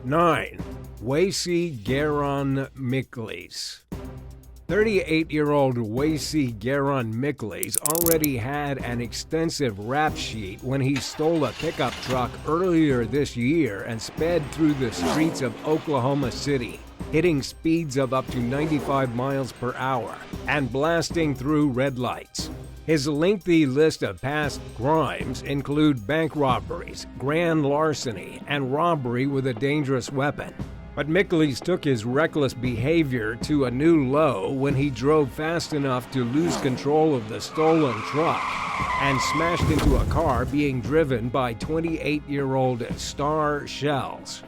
9. WACEY GERRON MIKLES. 38-year-old WACEY GERRON MIKLES already had an extensive rap sheet when he stole a pickup truck earlier this year and sped through the streets of Oklahoma City, hitting speeds of up to 95 miles per hour and blasting through red lights. His lengthy list of past crimes include bank robberies, grand larceny, and robbery with a dangerous weapon. But MIKLES took his reckless behavior to a new low when he drove fast enough to lose control of the stolen truck and smashed into a car being driven by 28-year-old Star Shells.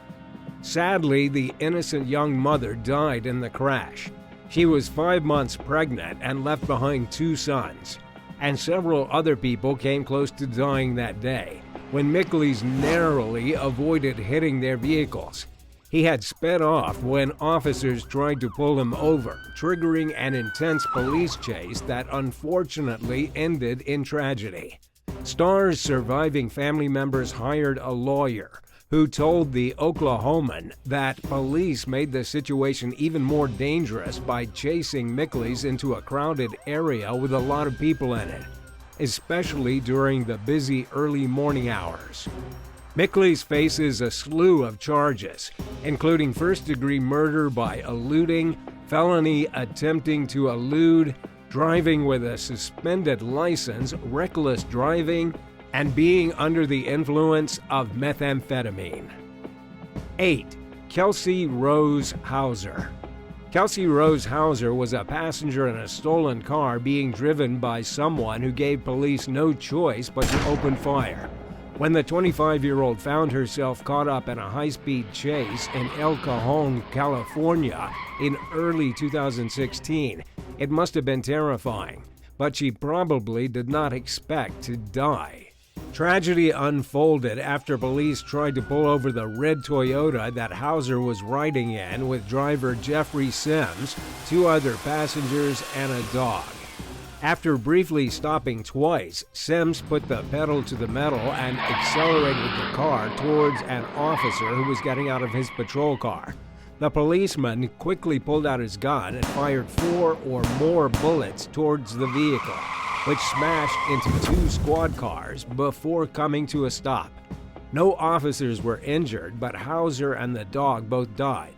Sadly, the innocent young mother died in the crash. She was 5 months pregnant and left behind 2 sons. And several other people came close to dying that day when MIKLES narrowly avoided hitting their vehicles. He had sped off when officers tried to pull him over, triggering an intense police chase that unfortunately ended in tragedy. Star's surviving family members hired a lawyer who told the Oklahoman that police made the situation even more dangerous by chasing MIKLES into a crowded area with a lot of people in it, especially during the busy early morning hours. MIKLES faces a slew of charges, including first-degree murder by eluding, felony attempting to elude, driving with a suspended license, reckless driving, and being under the influence of methamphetamine. 8. KELSEY Rose HAUSER. KELSEY Rose HAUSER was a passenger in a stolen car being driven by someone who gave police no choice but to open fire. When the 25-year-old found herself caught up in a high-speed chase in El Cajon, California in early 2016, it must have been terrifying, but she probably did not expect to die. Tragedy unfolded after police tried to pull over the red Toyota that HAUSER was riding in with driver Jeffrey Sims, 2 other passengers, and a dog. After briefly stopping twice, Sims put the pedal to the metal and accelerated the car towards an officer who was getting out of his patrol car. The policeman quickly pulled out his gun and fired 4 or more bullets towards the vehicle, which smashed into 2 squad cars before coming to a stop. No officers were injured, but HAUSER and the dog both died.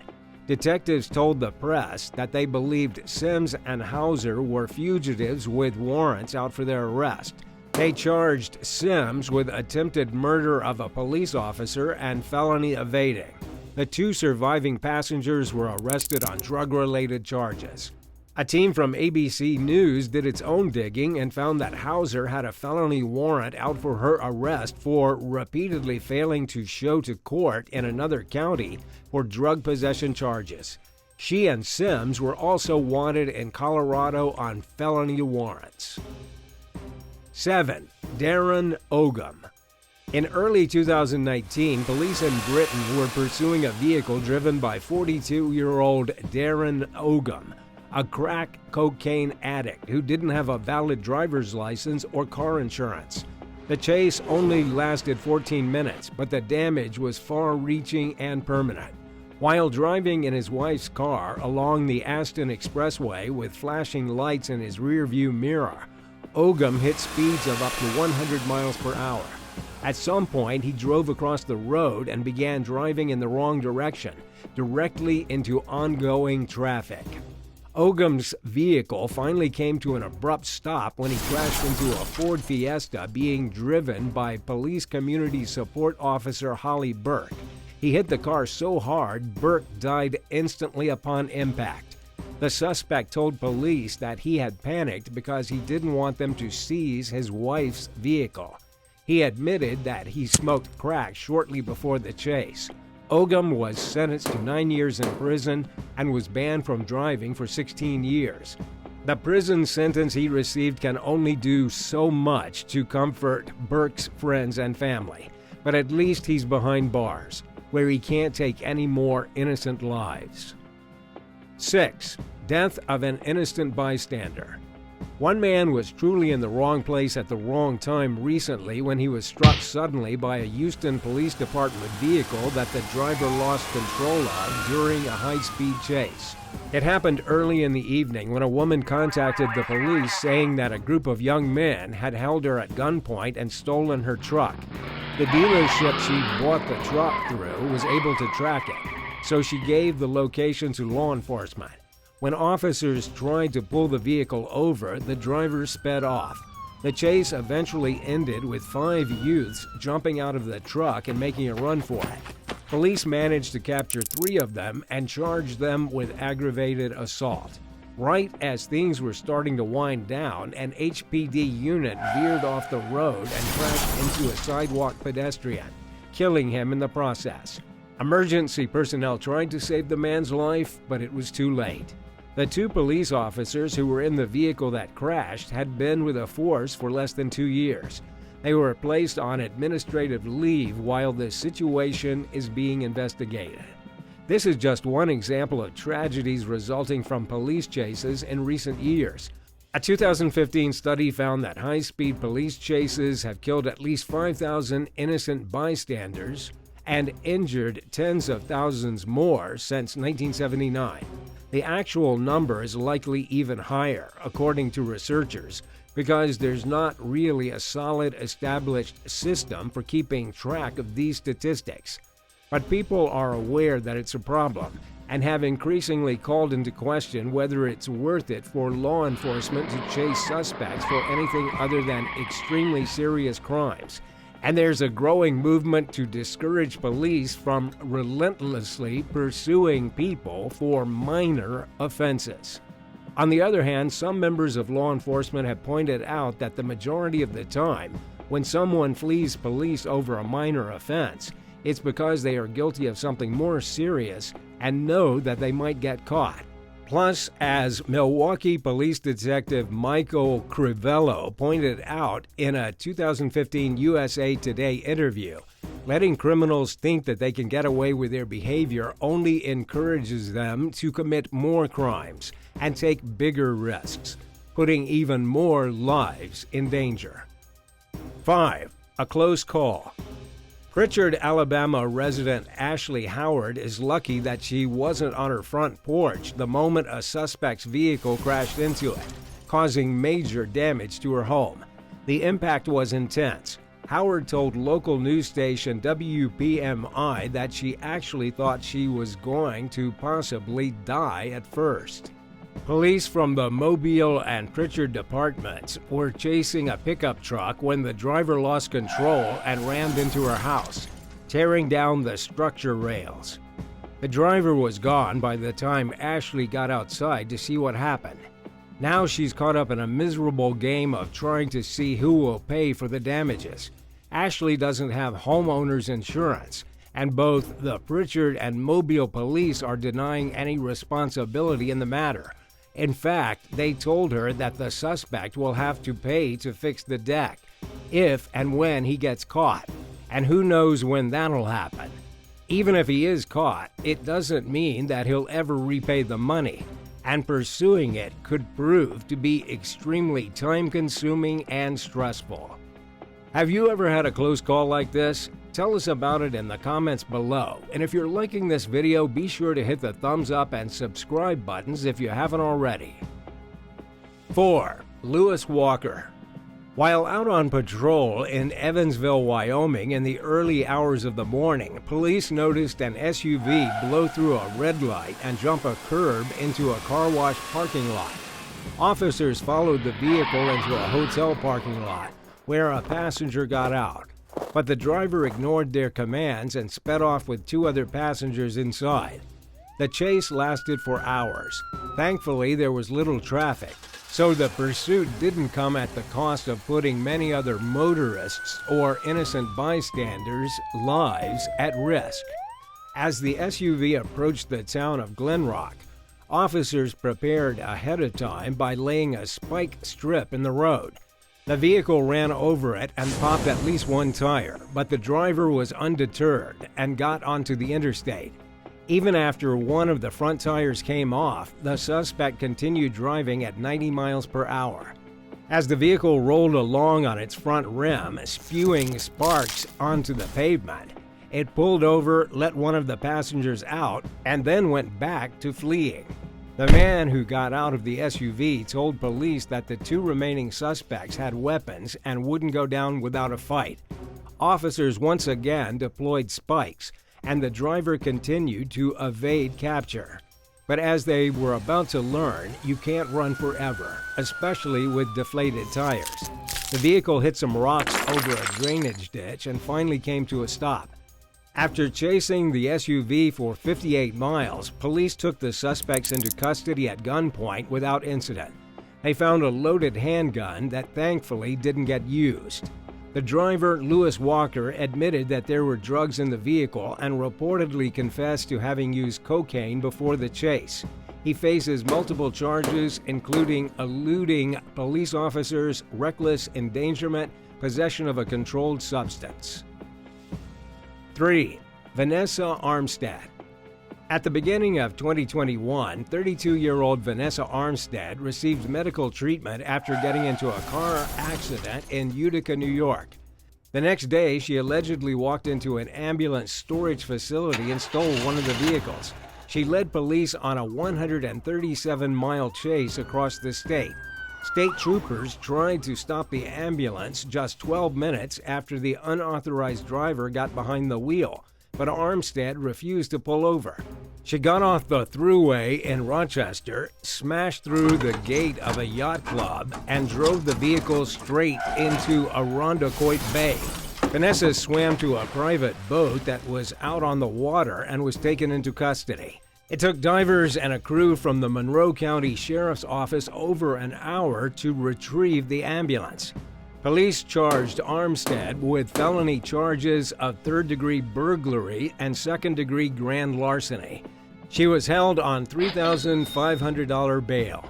Detectives told the press that they believed Sims and HAUSER were fugitives with warrants out for their arrest. They charged Sims with attempted murder of a police officer and felony evading. The 2 surviving passengers were arrested on drug-related charges. A team from ABC News did its own digging and found that HAUSER had a felony warrant out for her arrest for repeatedly failing to show to court in another county for drug possession charges. She and Sims were also wanted in Colorado on felony warrants. 7. DARREN OGOM. In early 2019, police in Britain were pursuing a vehicle driven by 42-year-old DARREN OGOM, a crack cocaine addict who didn't have a valid driver's license or car insurance. The chase only lasted 14 minutes, but the damage was far-reaching and permanent. While driving in his wife's car along the Aston Expressway with flashing lights in his rearview mirror, OGOM hit speeds of up to 100 miles per hour. At some point, he drove across the road and began driving in the wrong direction, directly into ongoing traffic. OGOM's vehicle finally came to an abrupt stop when he crashed into a Ford Fiesta being driven by Police Community Support Officer Holly Burke. He hit the car so hard, Burke died instantly upon impact. The suspect told police that he had panicked because he didn't want them to seize his wife's vehicle. He admitted that he smoked crack shortly before the chase. OGOM was sentenced to 9 years in prison and was banned from driving for 16 years. The prison sentence he received can only do so much to comfort Burke's friends and family, but at least he's behind bars, where he can't take any more innocent lives. 6. Death of an innocent bystander. One man was truly in the wrong place at the wrong time recently when he was struck suddenly by a Houston Police Department vehicle that the driver lost control of during a high-speed chase. It happened early in the evening when a woman contacted the police saying that a group of young men had held her at gunpoint and stolen her truck. The dealership she bought the truck through was able to track it, so she gave the location to law enforcement. When officers tried to pull the vehicle over, the driver sped off. The chase eventually ended with 5 youths jumping out of the truck and making a run for it. Police managed to capture 3 of them and charge them with aggravated assault. Right as things were starting to wind down, an HPD unit veered off the road and crashed into a sidewalk pedestrian, killing him in the process. Emergency personnel tried to save the man's life, but it was too late. The 2 police officers who were in the vehicle that crashed had been with the force for less than 2 years. They were placed on administrative leave while the situation is being investigated. This is just one example of tragedies resulting from police chases in recent years. A 2015 study found that high-speed police chases have killed at least 5,000 innocent bystanders and injured tens of thousands more since 1979. The actual number is likely even higher, according to researchers, because there's not really a solid established system for keeping track of these statistics. But people are aware that it's a problem and have increasingly called into question whether it's worth it for law enforcement to chase suspects for anything other than extremely serious crimes. And there's a growing movement to discourage police from relentlessly pursuing people for minor offenses. On the other hand, some members of law enforcement have pointed out that the majority of the time, when someone flees police over a minor offense, it's because they are guilty of something more serious and know that they might get caught. Plus, as Milwaukee Police Detective Michael Crivello pointed out in a 2015 USA Today interview, letting criminals think that they can get away with their behavior only encourages them to commit more crimes and take bigger risks, putting even more lives in danger. 5. A close call. Pritchard, Alabama resident Ashley Howard is lucky that she wasn't on her front porch the moment a suspect's vehicle crashed into it, causing major damage to her home. The impact was intense. Howard told local news station WPMI that she actually thought she was going to possibly die at first. Police from the Mobile and Pritchard departments were chasing a pickup truck when the driver lost control and rammed into her house, tearing down the structure rails. The driver was gone by the time Ashley got outside to see what happened. Now she's caught up in a miserable game of trying to see who will pay for the damages. Ashley doesn't have homeowner's insurance, and both the Pritchard and Mobile police are denying any responsibility in the matter. In fact, they told her that the suspect will have to pay to fix the deck if and when he gets caught, and who knows when that'll happen. Even if he is caught, it doesn't mean that he'll ever repay the money, and pursuing it could prove to be extremely time-consuming and stressful. Have you ever had a close call like this? Tell us about it in the comments below, and if you're liking this video, be sure to hit the thumbs up and subscribe buttons if you haven't already. 4. Lewis Walker. While out on patrol in Evansville, Wyoming in the early hours of the morning, police noticed an SUV blow through a red light and jump a curb into a car wash parking lot. Officers followed the vehicle into a hotel parking lot where a passenger got out, but the driver ignored their commands and sped off with 2 other passengers inside. The chase lasted for hours. Thankfully, there was little traffic, so the pursuit didn't come at the cost of putting many other motorists or innocent bystanders' lives at risk. As the SUV approached the town of Glen Rock, officers prepared ahead of time by laying a spike strip in the road. The vehicle ran over it and popped at least 1 tire, but the driver was undeterred and got onto the interstate. Even after one of the front tires came off, the suspect continued driving at 90 miles per hour. As the vehicle rolled along on its front rim, spewing sparks onto the pavement, it pulled over, let one of the passengers out, and then went back to fleeing. The man who got out of the SUV told police that the two remaining suspects had weapons and wouldn't go down without a fight. Officers once again deployed spikes, and the driver continued to evade capture. But as they were about to learn, you can't run forever, especially with deflated tires. The vehicle hit some rocks over a drainage ditch and finally came to a stop. After chasing the SUV for 58 miles, police took the suspects into custody at gunpoint without incident. They found a loaded handgun that thankfully didn't get used. The driver, Lewis Walker, admitted that there were drugs in the vehicle and reportedly confessed to having used cocaine before the chase. He faces multiple charges, including eluding police officers, reckless endangerment, possession of a controlled substance. 3. Vanessa Armstead. At the beginning of 2021, 32-year-old Vanessa Armstead received medical treatment after getting into a car accident in Utica, New York. The next day, she allegedly walked into an ambulance storage facility and stole one of the vehicles. She led police on a 137-mile chase across the state. State troopers tried to stop the ambulance just 12 minutes after the unauthorized driver got behind the wheel, but Armstead refused to pull over. She got off the thruway in Rochester, smashed through the gate of a yacht club, and drove the vehicle straight into Irondequoit Bay. Vanessa swam to a private boat that was out on the water and was taken into custody. It took divers and a crew from the Monroe County Sheriff's Office over an hour to retrieve the ambulance. Police charged Armstead with felony charges of third-degree burglary and second-degree grand larceny. She was held on $3,500 bail.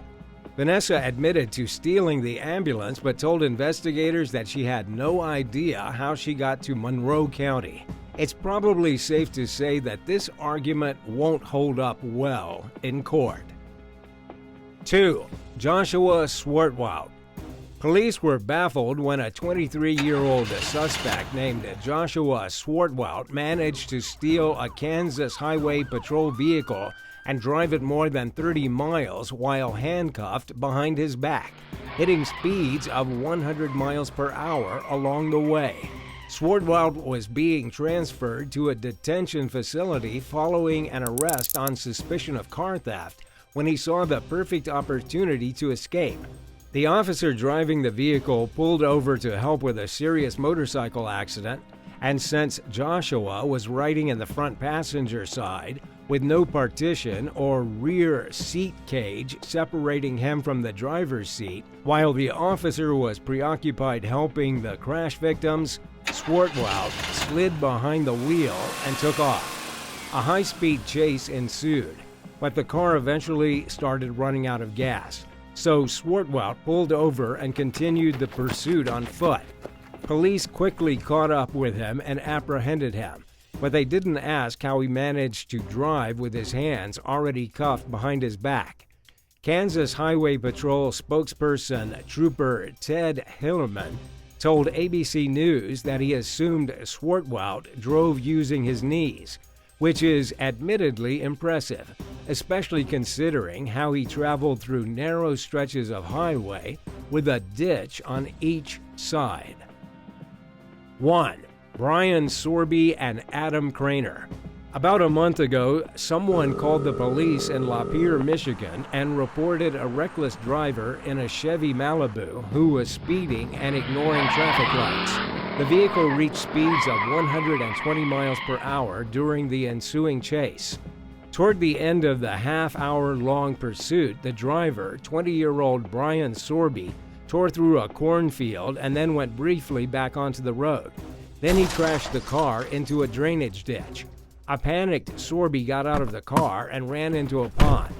Vanessa admitted to stealing the ambulance but told investigators that she had no idea how she got to Monroe County. It's probably safe to say that this argument won't hold up well in court. 2. Joshua SWARTWOUT. Police were baffled when a 23-year-old suspect named Joshua SWARTWOUT managed to steal a Kansas Highway Patrol vehicle and drive it more than 30 miles while handcuffed behind his back, hitting speeds of 100 miles per hour along the way. SWARTWOUT was being transferred to a detention facility following an arrest on suspicion of car theft when he saw the perfect opportunity to escape. The officer driving the vehicle pulled over to help with a serious motorcycle accident, and since Joshua was riding in the front passenger side with no partition or rear seat cage separating him from the driver's seat, while the officer was preoccupied helping the crash victims, SWARTWOUT slid behind the wheel and took off. A high-speed chase ensued, but the car eventually started running out of gas. So SWARTWOUT pulled over and continued the pursuit on foot. Police quickly caught up with him and apprehended him, but they didn't ask how he managed to drive with his hands already cuffed behind his back. Kansas Highway Patrol spokesperson Trooper Ted Hillerman told ABC News that he assumed SWARTWOUT drove using his knees, which is admittedly impressive, especially considering how he traveled through narrow stretches of highway with a ditch on each side. 1. BRYAN, SORBY, and Adam KREINER. About a month ago, someone called the police in Lapeer, Michigan, and reported a reckless driver in a Chevy Malibu who was speeding and ignoring traffic lights. The vehicle reached speeds of 120 miles per hour during the ensuing chase. Toward the end of the half-hour-long pursuit, the driver, 20-year-old BRYAN SORBY, tore through a cornfield and then went briefly back onto the road. Then he crashed the car into a drainage ditch. A panicked SORBY got out of the car and ran into a pond.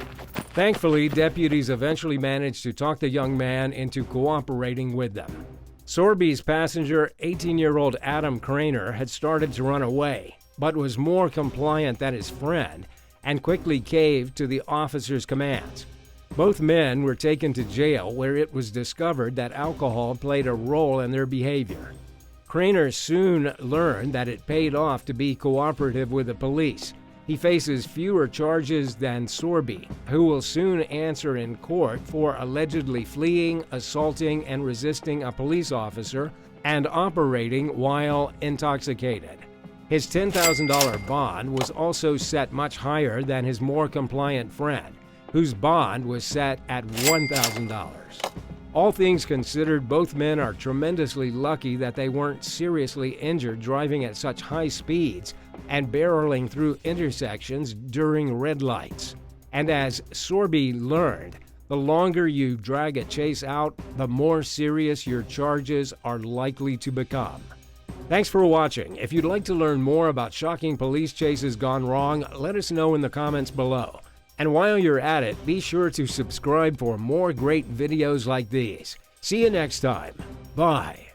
Thankfully, deputies eventually managed to talk the young man into cooperating with them. SORBY's passenger, 18-year-old Adam KREINER, had started to run away, but was more compliant than his friend and quickly caved to the officer's commands. Both men were taken to jail, where it was discovered that alcohol played a role in their behavior. KREINER soon learned that it paid off to be cooperative with the police. He faces fewer charges than SORBY, who will soon answer in court for allegedly fleeing, assaulting, and resisting a police officer and operating while intoxicated. His $10,000 bond was also set much higher than his more compliant friend, whose bond was set at $1,000. All things considered, both men are tremendously lucky that they weren't seriously injured driving at such high speeds and barreling through intersections during red lights. And as SORBY learned, the longer you drag a chase out, the more serious your charges are likely to become. Thanks for watching. If you'd like to learn more about shocking police chases gone wrong, let us know in the comments below. And while you're at it, be sure to subscribe for more great videos like these. See you next time. Bye.